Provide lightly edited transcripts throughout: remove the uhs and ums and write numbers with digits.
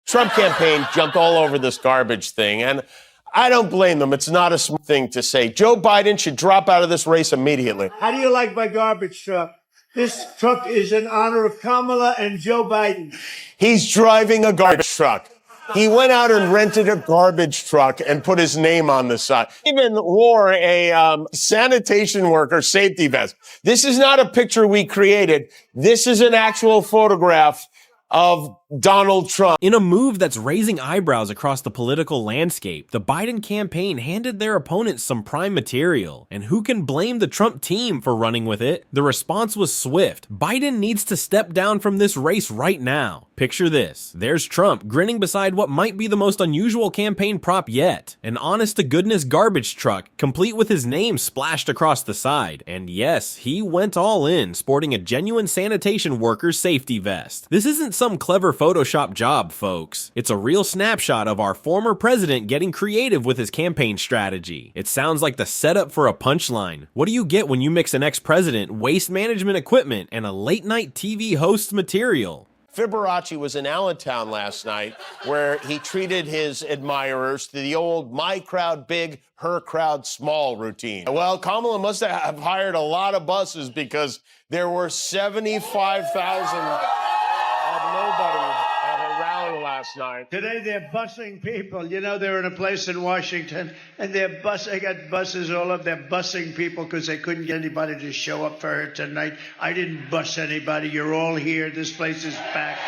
Trump campaign jumped all over this garbage thing, and I don't blame them. It's not a smart thing to say. Joe Biden should drop out of this race immediately. How do you like my garbage truck? This truck is in honor of Kamala and Joe Biden. He's driving a garbage truck. He went out and rented a garbage truck and put his name on the side. He even wore a sanitation worker safety vest. This is not a picture we created. This is an actual photograph of Donald Trump. In a move that's raising eyebrows across the political landscape, the Biden campaign handed their opponents some prime material. And who can blame the Trump team for running with it? The response was swift. Biden needs to step down from this race right now. Picture this. There's Trump grinning beside what might be the most unusual campaign prop yet. An honest-to-goodness garbage truck, complete with his name splashed across the side. And yes, he went all in, sporting a genuine sanitation worker's safety vest. This isn't some clever Photoshop job, folks. It's a real snapshot of our former president getting creative with his campaign strategy. It sounds like the setup for a punchline. What do you get when you mix an ex-president, waste management equipment, and a late-night TV host's material? Fiberace was in Allentown last night where he treated his admirers to the old my crowd big, her crowd small routine. Well, Kamala must have hired a lot of buses because there were 75,000 of nobody at her rally last night. Today they're busing people. You know, they're in a place in Washington, and they got buses all up. They're busing people because they couldn't get anybody to show up for her tonight. I didn't bus anybody. You're all here. This place is packed.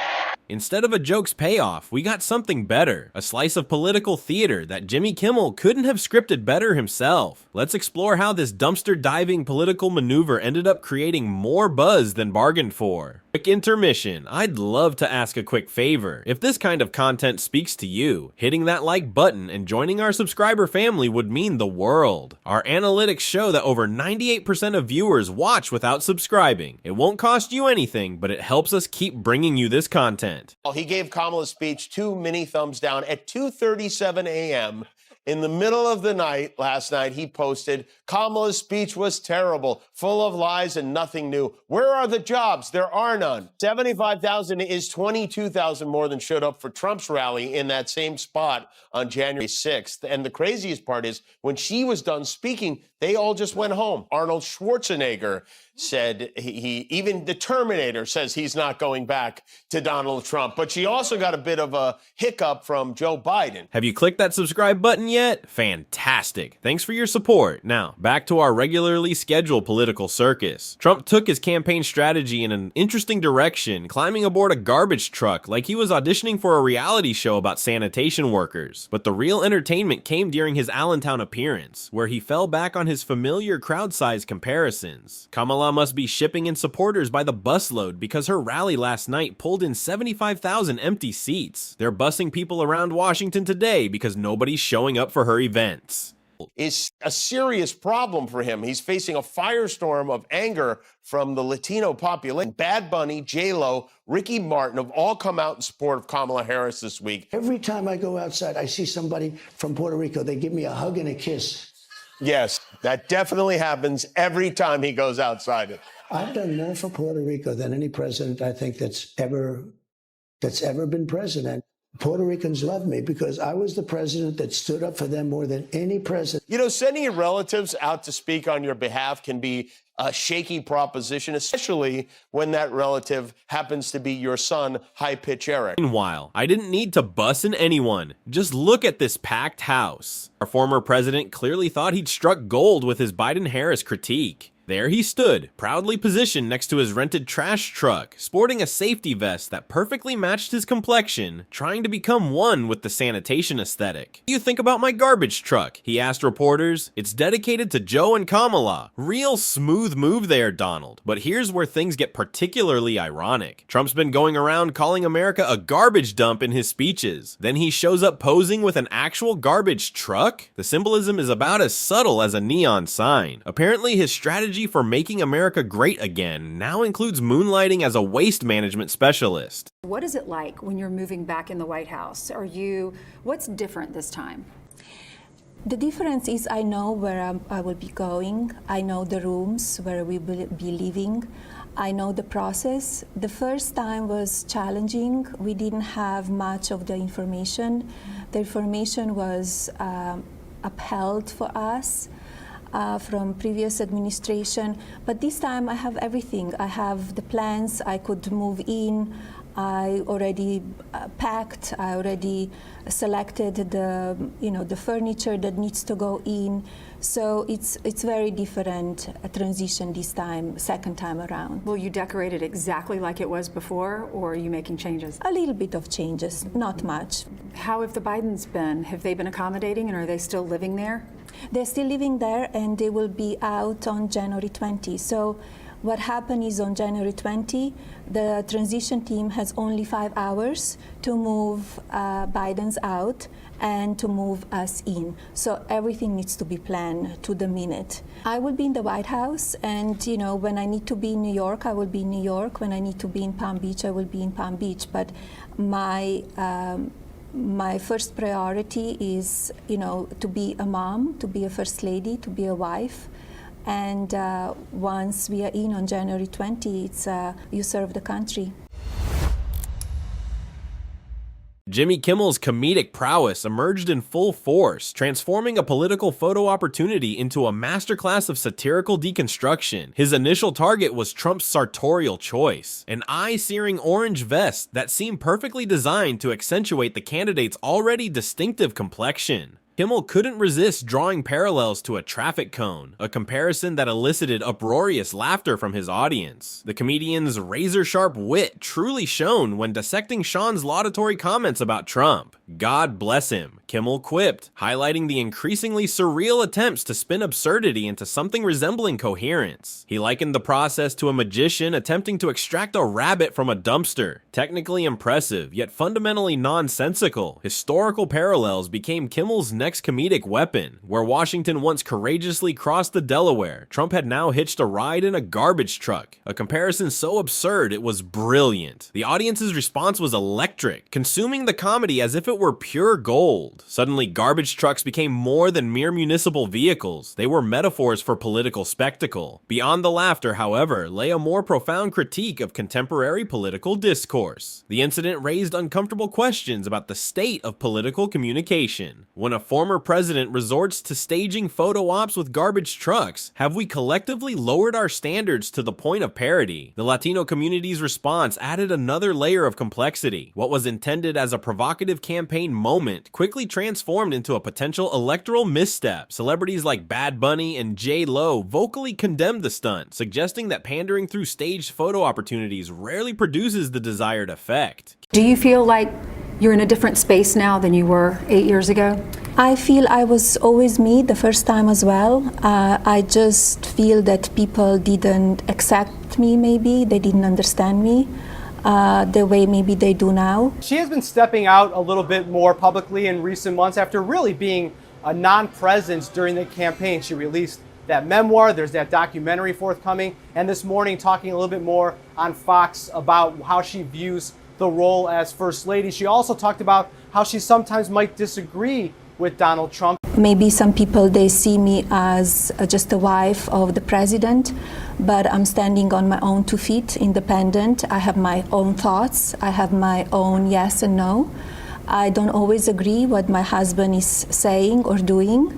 Instead of a joke's payoff, we got something better. A slice of political theater that Jimmy Kimmel couldn't have scripted better himself. Let's explore how this dumpster-diving political maneuver ended up creating more buzz than bargained for. Quick intermission. I'd love to ask a quick favor. If this kind of content speaks to you, hitting that like button and joining our subscriber family would mean the world. Our analytics show that over 98% of viewers watch without subscribing. It won't cost you anything, but it helps us keep bringing you this content. He gave Kamala's speech 2 mini thumbs down at 2:37 a.m. In the middle of the night last night, he posted, Kamala's speech was terrible, full of lies and nothing new. Where are the jobs? There are none. 75,000 is 22,000 more than showed up for Trump's rally in that same spot on January 6th. And the craziest part is when she was done speaking, they all just went home. Arnold Schwarzenegger said even the Terminator says he's not going back to Donald Trump. But she also got a bit of a hiccup from Joe Biden. Have you clicked that subscribe button yet? Fantastic. Thanks for your support. Now, back to our regularly scheduled political circus. Trump took his campaign strategy in an interesting direction, climbing aboard a garbage truck like he was auditioning for a reality show about sanitation workers. But the real entertainment came during his Allentown appearance, where he fell back on his familiar crowd size comparisons. Kamala must be shipping in supporters by the busload because her rally last night pulled in 75,000 empty seats. They're busing people around Washington today because nobody's showing up for her events. Is a serious problem for him. He's facing a firestorm of anger from the Latino population. Bad Bunny, J-Lo, Ricky Martin have all come out in support of Kamala Harris this week. Every time I go outside, I see somebody from Puerto Rico. They give me a hug and a kiss. Yes, that definitely happens every time he goes outside. I've done more for Puerto Rico than any president I think that's ever been president. Puerto Ricans love me because I was the president that stood up for them more than any president. You know, sending your relatives out to speak on your behalf can be a shaky proposition, especially when that relative happens to be your son, High Pitch Eric. Meanwhile, I didn't need to bus in anyone. Just look at this packed house. Our former president clearly thought he'd struck gold with his Biden-Harris critique. There he stood, proudly positioned next to his rented trash truck, sporting a safety vest that perfectly matched his complexion, trying to become one with the sanitation aesthetic. What do you think about my garbage truck? He asked reporters. It's dedicated to Joe and Kamala. Real smooth move there, Donald. But here's where things get particularly ironic. Trump's been going around calling America a garbage dump in his speeches. Then he shows up posing with an actual garbage truck? The symbolism is about as subtle as a neon sign. Apparently his strategy for making America great again now includes moonlighting as a waste management specialist. What is it like when you're moving back in the White House? What's different this time? The difference is I know where I will be going. I know the rooms where we will be living. I know the process. The first time was challenging. We didn't have much of the information. The information was upheld for us from previous administration, but this time I have everything. I have the plans, I could move in, I already packed, I already selected the furniture that needs to go in. So it's very different transition this time, second time around. Will you decorate it exactly like it was before, or are you making changes? A little bit of changes, not much. How have the Bidens been? Have they been accommodating, and are they still living there? They're still living there, and they will be out on January 20. So what happened is on January 20, the transition team has only 5 hours to move Biden's out and to move us in. So everything needs to be planned to the minute. I will be in the White House, and when I need to be in New York, I will be in New York. When I need to be in Palm Beach, I will be in Palm Beach. But my first priority is, to be a mom, to be a first lady, to be a wife. And once we are in on January 20, it's you serve the country. Jimmy Kimmel's comedic prowess emerged in full force, transforming a political photo opportunity into a masterclass of satirical deconstruction. His initial target was Trump's sartorial choice, an eye-searing orange vest that seemed perfectly designed to accentuate the candidate's already distinctive complexion. Kimmel couldn't resist drawing parallels to a traffic cone, a comparison that elicited uproarious laughter from his audience. The comedian's razor-sharp wit truly shone when dissecting Sean's laudatory comments about Trump. God bless him, Kimmel quipped, highlighting the increasingly surreal attempts to spin absurdity into something resembling coherence. He likened the process to a magician attempting to extract a rabbit from a dumpster. Technically impressive, yet fundamentally nonsensical, historical parallels became Kimmel's next comedic weapon. Where Washington once courageously crossed the Delaware, Trump had now hitched a ride in a garbage truck. A comparison so absurd it was brilliant. The audience's response was electric, consuming the comedy as if it were pure gold. Suddenly, garbage trucks became more than mere municipal vehicles. They were metaphors for political spectacle. Beyond the laughter, however, lay a more profound critique of contemporary political discourse. The incident raised uncomfortable questions about the state of political communication. When a former president resorts to staging photo ops with garbage trucks, have we collectively lowered our standards to the point of parody? The Latino community's response added another layer of complexity. What was intended as a provocative campaign moment quickly transformed into a potential electoral misstep. Celebrities like Bad Bunny and J-Lo vocally condemned the stunt, suggesting that pandering through staged photo opportunities rarely produces the desired effect. Do you feel like you're in a different space now than you were 8 years ago? I feel I was always me the first time as well. I just feel that people didn't accept me, maybe. They didn't understand me the way maybe they do now. She has been stepping out a little bit more publicly in recent months after really being a non-presence during the campaign. She released that memoir, there's that documentary forthcoming, and this morning talking a little bit more on Fox about how she views the role as First Lady. She also talked about how she sometimes might disagree with Donald Trump. Maybe some people, they see me as just a wife of the president, but I'm standing on my own 2 feet, independent. I have my own thoughts. I have my own yes and no. I don't always agree what my husband is saying or doing,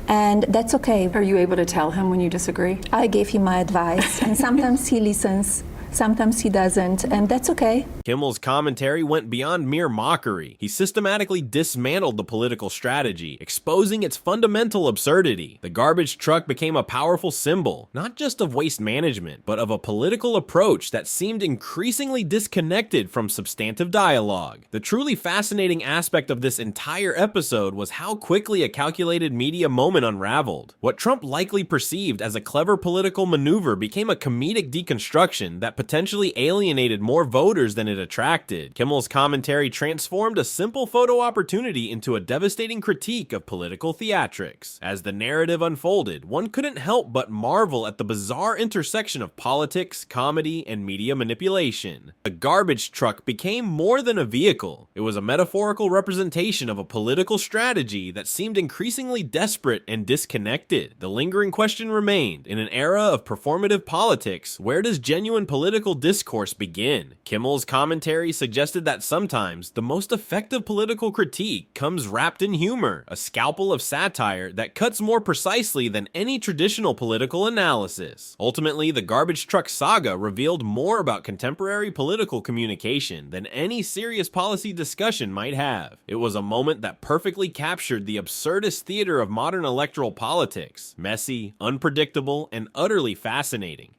and that's okay. Are you able to tell him when you disagree? I gave him my advice, and sometimes he listens. Sometimes he doesn't, and that's okay. Kimmel's commentary went beyond mere mockery. He systematically dismantled the political strategy, exposing its fundamental absurdity. The garbage truck became a powerful symbol, not just of waste management, but of a political approach that seemed increasingly disconnected from substantive dialogue. The truly fascinating aspect of this entire episode was how quickly a calculated media moment unraveled. What Trump likely perceived as a clever political maneuver became a comedic deconstruction that potentially alienated more voters than it attracted. Kimmel's commentary transformed a simple photo opportunity into a devastating critique of political theatrics. As the narrative unfolded, one couldn't help but marvel at the bizarre intersection of politics, comedy, and media manipulation. The garbage truck became more than a vehicle. It was a metaphorical representation of a political strategy that seemed increasingly desperate and disconnected. The lingering question remained, in an era of performative politics, where does genuine political discourse begin? Kimmel's commentary suggested that sometimes the most effective political critique comes wrapped in humor, a scalpel of satire that cuts more precisely than any traditional political analysis. Ultimately, the garbage truck saga revealed more about contemporary political communication than any serious policy discussion might have. It was a moment that perfectly captured the absurdist theater of modern electoral politics, messy, unpredictable, and utterly fascinating.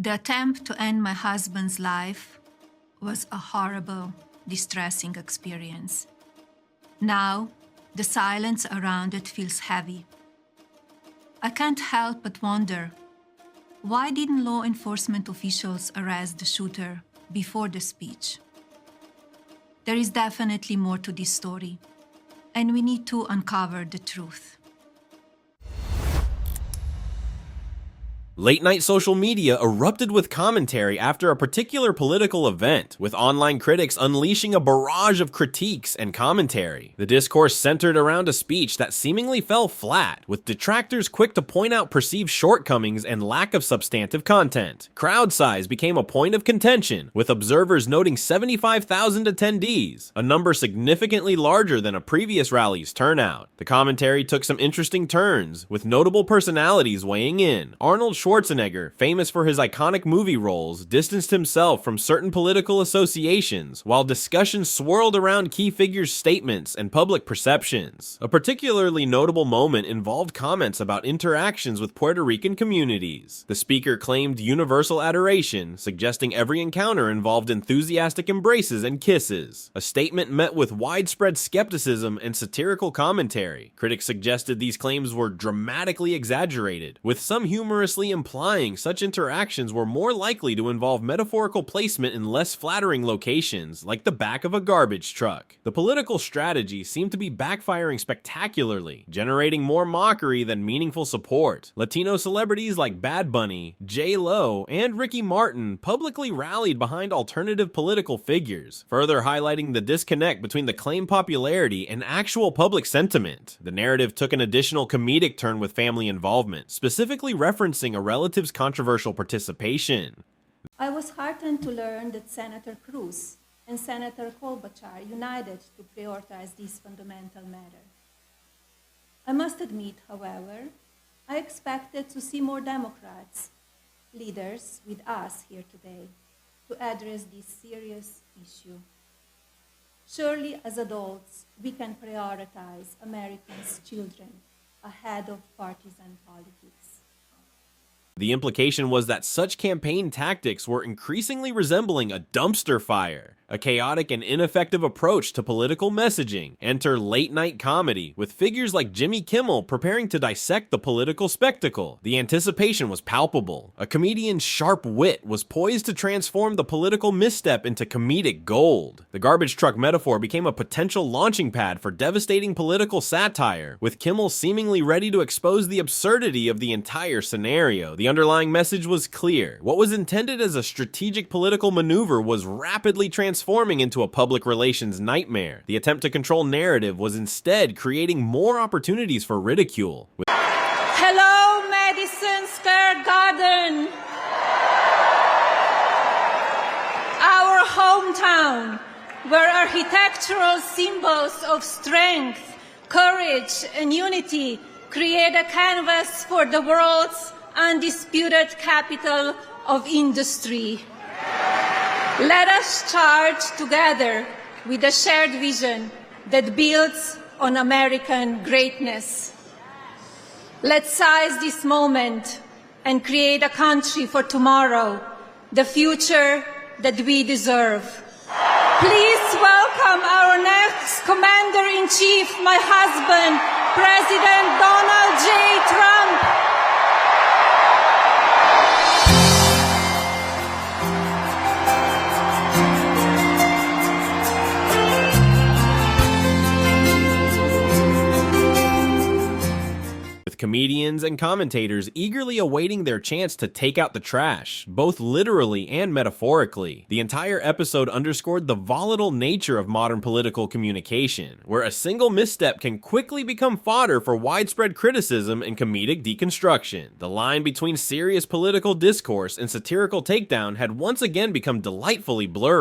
The attempt to end my husband's life was a horrible, distressing experience. Now, the silence around it feels heavy. I can't help but wonder, why didn't law enforcement officials arrest the shooter before the speech? There is definitely more to this story, and we need to uncover the truth. Late-night social media erupted with commentary after a particular political event, with online critics unleashing a barrage of critiques and commentary. The discourse centered around a speech that seemingly fell flat, with detractors quick to point out perceived shortcomings and lack of substantive content. Crowd size became a point of contention, with observers noting 75,000 attendees, a number significantly larger than a previous rally's turnout. The commentary took some interesting turns, with notable personalities weighing in. Arnold Schwarzenegger, famous for his iconic movie roles, distanced himself from certain political associations, while discussions swirled around key figures' statements and public perceptions. A particularly notable moment involved comments about interactions with Puerto Rican communities. The speaker claimed universal adoration, suggesting every encounter involved enthusiastic embraces and kisses, a statement met with widespread skepticism and satirical commentary. Critics suggested these claims were dramatically exaggerated, with some humorously implying such interactions were more likely to involve metaphorical placement in less flattering locations, like the back of a garbage truck. The political strategy seemed to be backfiring spectacularly, generating more mockery than meaningful support. Latino celebrities like Bad Bunny, J-Lo, and Ricky Martin publicly rallied behind alternative political figures, further highlighting the disconnect between the claimed popularity and actual public sentiment. The narrative took an additional comedic turn with family involvement, specifically referencing a relative's controversial participation. I was heartened to learn that Senator Cruz and Senator Klobuchar united to prioritize this fundamental matter. I must admit, however, I expected to see more Democrats, leaders with us here today, to address this serious issue. Surely, as adults, we can prioritize Americans' children ahead of partisan politics. The implication was that such campaign tactics were increasingly resembling a dumpster fire, a chaotic and ineffective approach to political messaging. Enter late-night comedy, with figures like Jimmy Kimmel preparing to dissect the political spectacle. The anticipation was palpable. A comedian's sharp wit was poised to transform the political misstep into comedic gold. The garbage truck metaphor became a potential launching pad for devastating political satire, with Kimmel seemingly ready to expose the absurdity of the entire scenario. The underlying message was clear. What was intended as a strategic political maneuver was rapidly transforming into a public relations nightmare. The attempt to control narrative was instead creating more opportunities for ridicule. Hello, Madison Square Garden, our hometown, where architectural symbols of strength, courage, and unity create a canvas for the world's undisputed capital of industry. Let us charge together with a shared vision that builds on American greatness. Let's seize this moment and create a country for tomorrow, the future that we deserve. Please welcome our next Commander-in-Chief, my husband, President Donald J. Trump. comedians and commentators eagerly awaiting their chance to take out the trash, both literally and metaphorically. The entire episode underscored the volatile nature of modern political communication, where a single misstep can quickly become fodder for widespread criticism and comedic deconstruction. The line between serious political discourse and satirical takedown had once again become delightfully blurry.